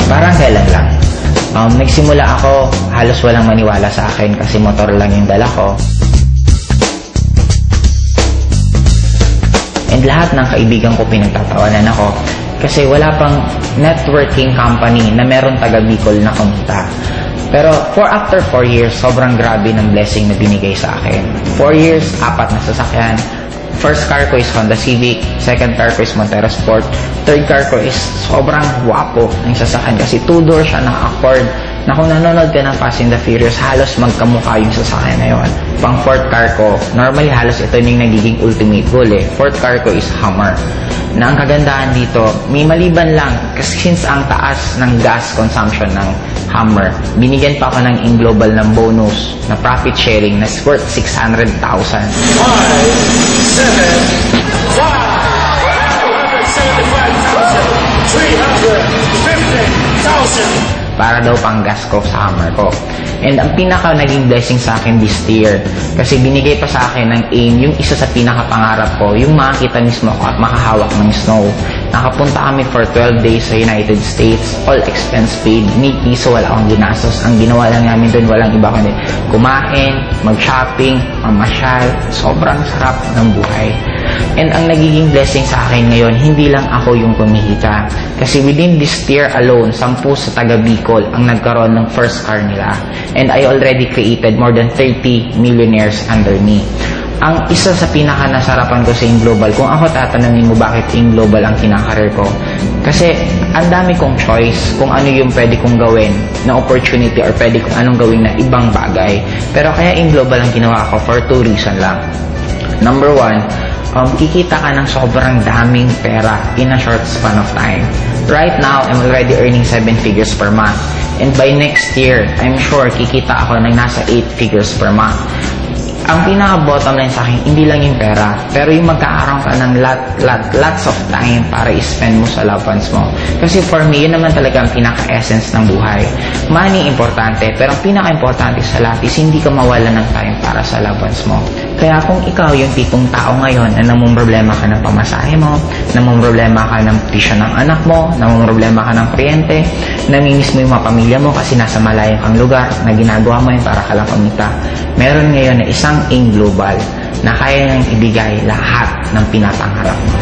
Parang kailan lang. Nagsimula ako, halos walang maniwala sa akin kasi motor lang yung dala ko. And lahat ng kaibigan ko pinagtatawanan ako kasi wala pang networking company na meron taga Bicol na kumita. Pero after 4 years, sobrang grabe ng blessing na binigay sa akin. 4 years, 4 na sasakyan. First car ko is Honda Civic, second car ko is Montero Sport, third car ko is sobrang guwapo ng sasakyan kasi 2-door siya na Accord na kung nanonood ka ng Fast and the Furious, halos magkamukha yung sasakyan na yun. Pang fourth car ko, normally halos ito yung nagiging ultimate goal eh. Fourth car ko is Hummer. Na ang kagandahan dito, may maliban lang kasi since ang taas ng gas consumption ng Hummer, binigyan pa ako ng in-global ng bonus na profit sharing na worth 600,000. 350,000 para daw pang gas ko sa Hummer ko. And ang pinaka naging blessing sa akin this year, kasi binigay pa sa akin ng AIM, yung isa sa pinaka-pangarap ko, yung makakita mismo ko at makahawak ng snow. Nakapunta kami for 12 days sa United States, all expense paid, ni piso wala akong ginastos. Ang ginawa lang namin doon, walang iba kundi kumain, mag-shopping, mamasyal, sobrang sarap ng buhay. And ang nagiging blessing sa akin ngayon, hindi lang ako yung kumihita. Kasi within this year alone, 10 sa taga Bicol ang nagkaroon ng first car nila. And I already created more than 30 millionaires under me. Ang isa sa pinaka-nasarapan ko sa AIM Global, kung ako tatanungin mo bakit AIM Global ang kinakareer ko, kasi ang dami kong choice kung ano yung pwede kong gawin na opportunity or pwede kong anong gawin na ibang bagay. Pero kaya AIM Global ang ginawa ko for 2 reasons lang. Number 1, kikita ka ng sobrang daming pera in a short span of time. Right now, I'm already earning 7 figures per month. And by next year, I'm sure kikita ako ng nasa 8 figures per month. Ang pinaka-bottom line sa akin, hindi lang yung pera, pero yung magkakaroon ka ng lots of time para i-spend mo sa loved ones mo. Kasi for me, yun naman talaga ang pinaka-essence ng buhay. Money, importante, pero ang pinaka-importante sa lahat is hindi ka mawala ng time para sa loved ones mo. Kaya kung ikaw yung tipong tao ngayon na namumroblema ka ng pamasahe mo, namumroblema ka ng tuition ng anak mo, namumroblema ka ng kuryente, namimiss mo yung mga pamilya mo kasi nasa malayong kang lugar na ginagawa mo yun para ka lang kumita, meron ngayon na isang AIM Global na kaya nang ibigay lahat ng pinapangarap mo.